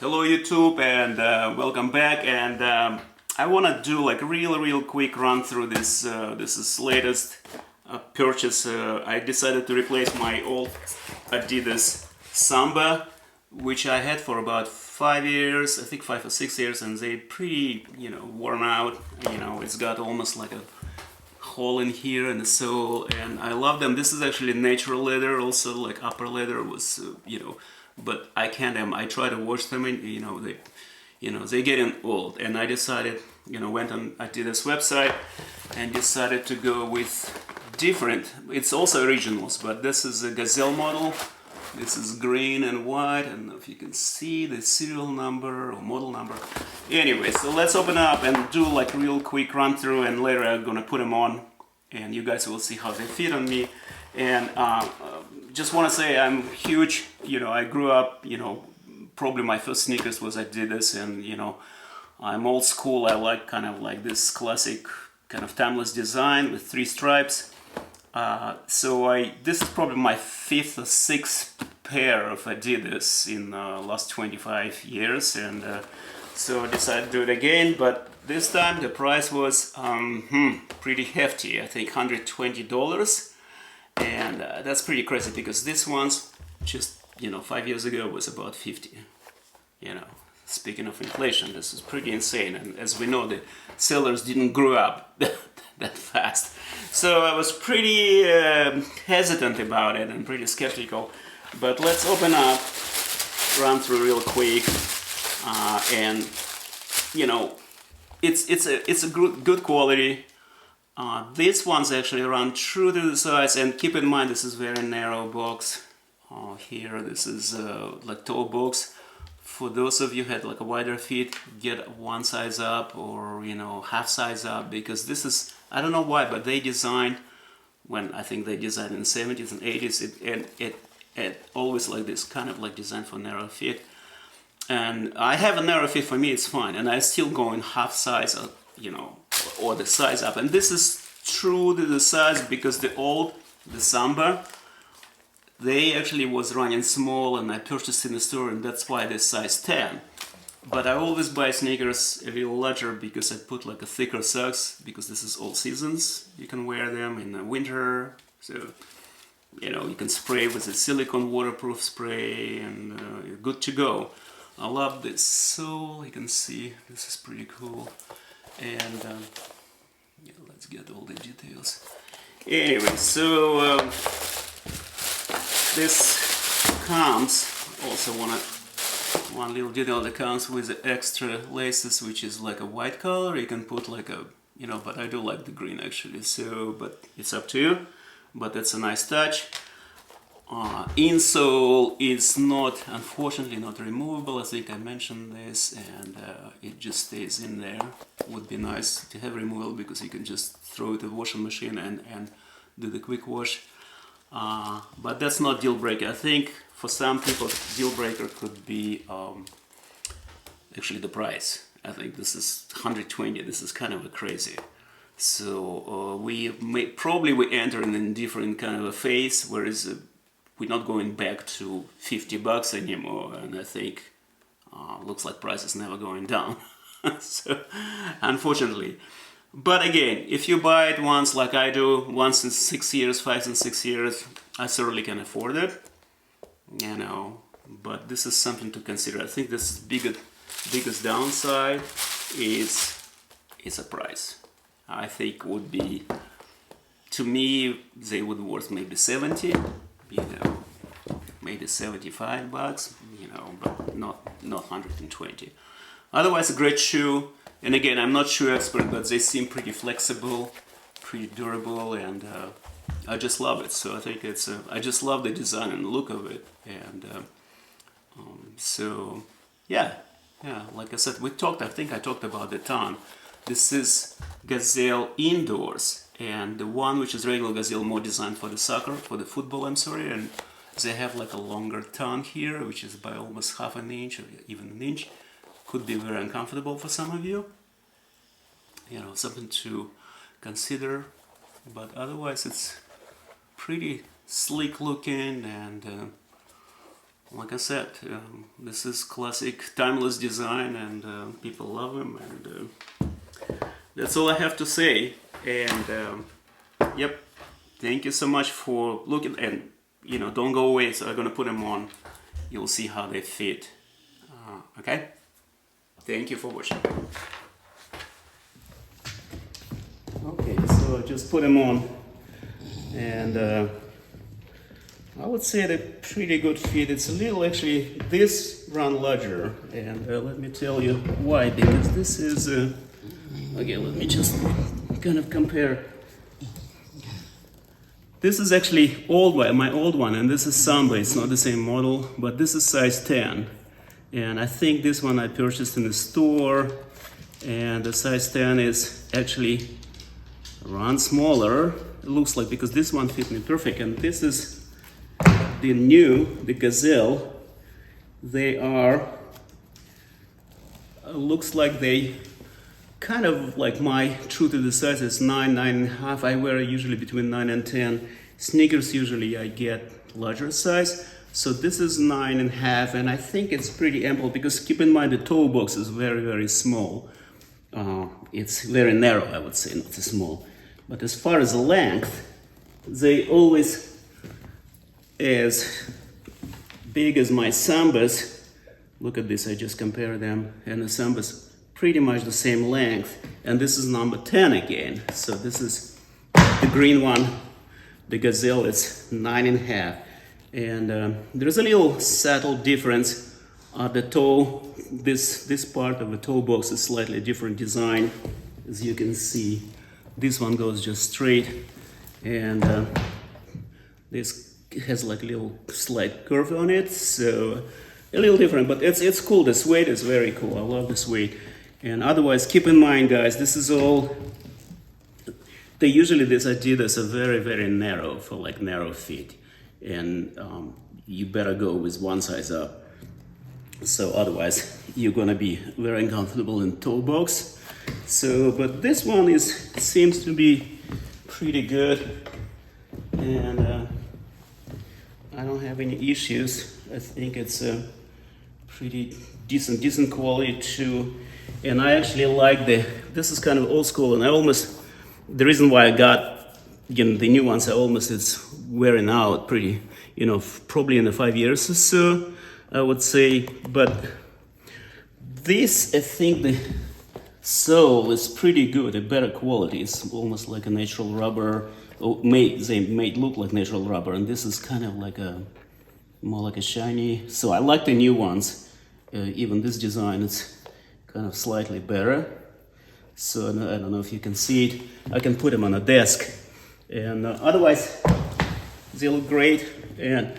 Hello YouTube, and welcome back. And I want to do like real quick run through this. This is latest purchase. I decided to replace my old Adidas Samba, which I had for about 5 years, I think 5 or 6 years, and they pretty worn out. It's got almost like a hole in here in the sole, and I love them. This is actually natural leather, also like upper leather was but I can't. I try to wash them, and they're getting old. And I decided, went on Adidas website and decided to go with different. It's also originals, but this is a Gazelle model. This is green and white. I don't know if you can see the serial number or model number. Anyway, so let's open up and do like real quick run through, and later I'm gonna put them on, and you guys will see how they fit on me. And just want to say I'm huge. I grew up. Probably my first sneakers was Adidas, and I'm old school. I like kind of like this classic kind of timeless design with 3 stripes. This is probably my 5th or 6th pair of Adidas in the last 25 years, and so I decided to do it again. But this time the price was pretty hefty. I think $120. And that's pretty crazy, because this one's just 5 years ago was about 50. Speaking of inflation, this is pretty insane, and as we know, the sellers didn't grow up that fast. So I was pretty hesitant about it and pretty skeptical. But let's open up, run through real quick, and it's a good quality. This one's actually run true to the size, and keep in mind this is very narrow box. Here this is like toe box. For those of you who had like a wider feet, get one size up, or half size up, because this is, I don't know why, but they designed, when I think they designed in the 70s and 80s, it always like this kind of like designed for narrow feet. And I have a narrow feet, for me it's fine, and I still go in half size, or the size up. And this is true to the size, because the Samba, they actually was running small, and I purchased in the store, and that's why they size 10. But I always buy sneakers a little larger, because I put like a thicker socks, because this is all seasons. You can wear them in the winter, so you can spray with a silicone waterproof spray, and you're good to go. I love this sole. You can see this is pretty cool. And let's get all the details. Anyway, so this comes, also one little detail that comes with the extra laces, which is like a white color. You can put like a, but I do like the green actually, so, but it's up to you. But that's a nice touch. Insole is not, unfortunately, not removable. I think I mentioned this, and it just stays in there. Would be nice to have removal, because you can just throw it in the washing machine and do the quick wash. But that's not deal breaker. I think for some people, deal breaker could be actually the price. I think this is $120. This is kind of a crazy. So we enter in a different kind of a phase, whereas we're not going back to $50 anymore, and I think looks like price is never going down. So, unfortunately. But again, if you buy it once, like I do, once in 6 years, 5 and 6 years, I certainly can afford it. But this is something to consider. I think this biggest downside is a price. I think would be, to me, they would worth maybe 70. Maybe $75, but not 120. Otherwise, a great shoe. And again, I'm not shoe expert, but they seem pretty flexible, pretty durable, and I just love it. So I think I just love the design and look of it. And so yeah, like I said, I think I talked about the ton. This is Gazelle indoors, and the one which is regular Gazelle more designed for the football, I'm sorry, and they have like a longer tongue here, which is by almost half an inch or even an inch. Could be very uncomfortable for some of you. Something to consider. But otherwise, it's pretty sleek looking, and like I said, this is classic, timeless design, and people love them, and that's all I have to say. And yep, thank you so much for looking, and don't go away. So I'm gonna put them on. You'll see how they fit. Okay, thank you for watching. Okay, so I just put them on, and I would say they're pretty good fit. It's a little, actually, this run larger, and let me tell you why. Because this is okay, let me just kind of compare. This is actually my old one, and this is Samba. It's not the same model, but this is size 10, and I think this one I purchased in the store, and the size 10 is actually run smaller. It looks like, because this one fit me perfect, and this is the Gazelle. They are, looks like they kind of like my true to the size is 9.5. I wear usually between 9 and 10. Sneakers usually I get larger size. So this is 9.5, and I think it's pretty ample, because keep in mind the toe box is very, very small. It's very narrow, I would say, not so small. But as far as the length, they always as big as my Sambas. Look at this, I just compare them, and the Sambas pretty much the same length, and this is number 10 again. So this is the green one, the Gazelle, is 9.5, and there's a little subtle difference at the toe. This part of the toe box is slightly different design, as you can see. This one goes just straight, and this has like a little slight curve on it, so a little different, but it's cool. The suede is very cool. I love the suede. And otherwise, keep in mind, guys, this is all, usually these Adidas are very, very narrow, for like narrow feet, and you better go with one size up. So otherwise, you're gonna be very uncomfortable in toe box. So, but this one seems to be pretty good, and I don't have any issues. I think it's a pretty decent quality too. And I actually like this is kind of old school, and the reason why I got, the new ones, it's wearing out pretty, probably in the 5 years or so, I would say. But this, I think the sole is pretty good, a better quality. It's almost like a natural rubber. They made look like natural rubber, and this is kind of like more like a shiny. So I like the new ones. Even this design is kind of slightly better. So I don't know if you can see it. I can put them on a desk, and otherwise they look great. And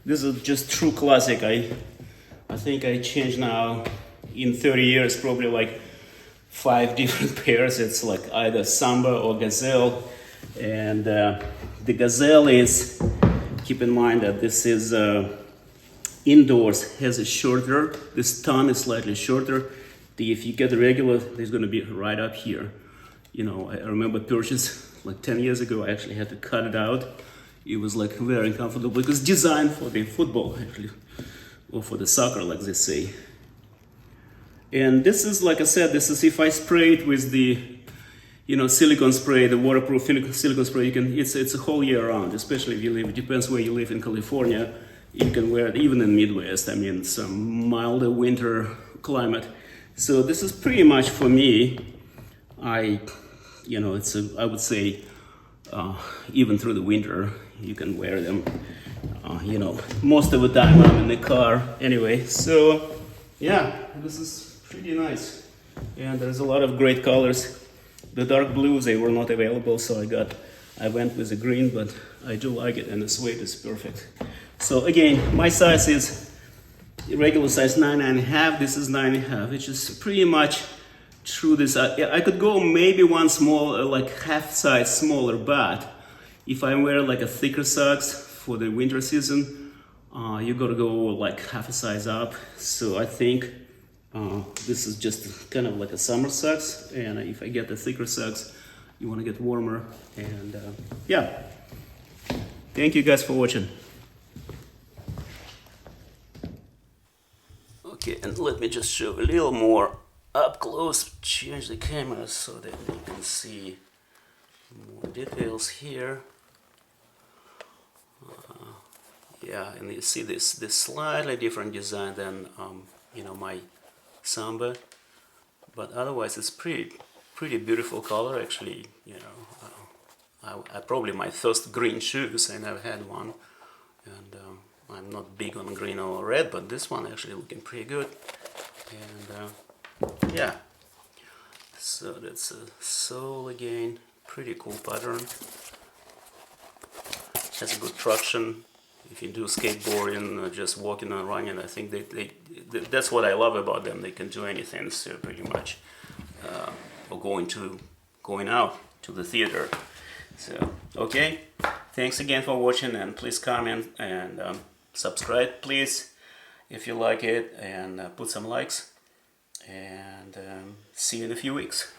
this is just true classic. I think I changed now in 30 years probably like 5 different pairs. It's like either Samba or Gazelle. And the Gazelle is, keep in mind that this is indoors, has a shorter, this tongue is slightly shorter. If you get the regular, there's going to be right up here. I remember purchase like 10 years ago, I actually had to cut it out. It was like very uncomfortable, because designed for the football actually, or for the soccer, like they say. And this is, like I said, this is if I spray it with the silicone spray, the waterproof silicone spray, it's a whole year round, especially if you live, it depends where you live in California, you can wear it even in Midwest, some milder winter climate. So this is pretty much for me, I would say, even through the winter, you can wear them, most of the time I'm in the car anyway. So yeah, this is pretty nice. And there's a lot of great colors. The dark blues, they were not available, so I went with the green, but I do like it, and the suede is perfect. So again, my size is regular size 9.5. This is 9.5, which is pretty much true. This I could go maybe one small, like half size smaller, but if I wear like a thicker socks for the winter season, you gotta go like half a size up. So I think this is just kind of like a summer socks, and if I get the thicker socks, you want to get warmer. And yeah, thank you guys for watching. Okay, and let me just show a little more up close, change the camera so that you can see more details here. Yeah, and you see this slightly different design than you know, my Samba, but otherwise it's pretty beautiful color actually. You know, I probably my first green shoes. I never had one, and I'm not big on green or red, but this one actually looking pretty good. And yeah, so that's a sole again, pretty cool pattern. Has a good traction if you do skateboarding or just walking and running. I think that's what I love about them. They can do anything, so pretty much, or going out to the theater. So okay, thanks again for watching, and please comment and subscribe, please, if you like it, and put some likes. And see you in a few weeks.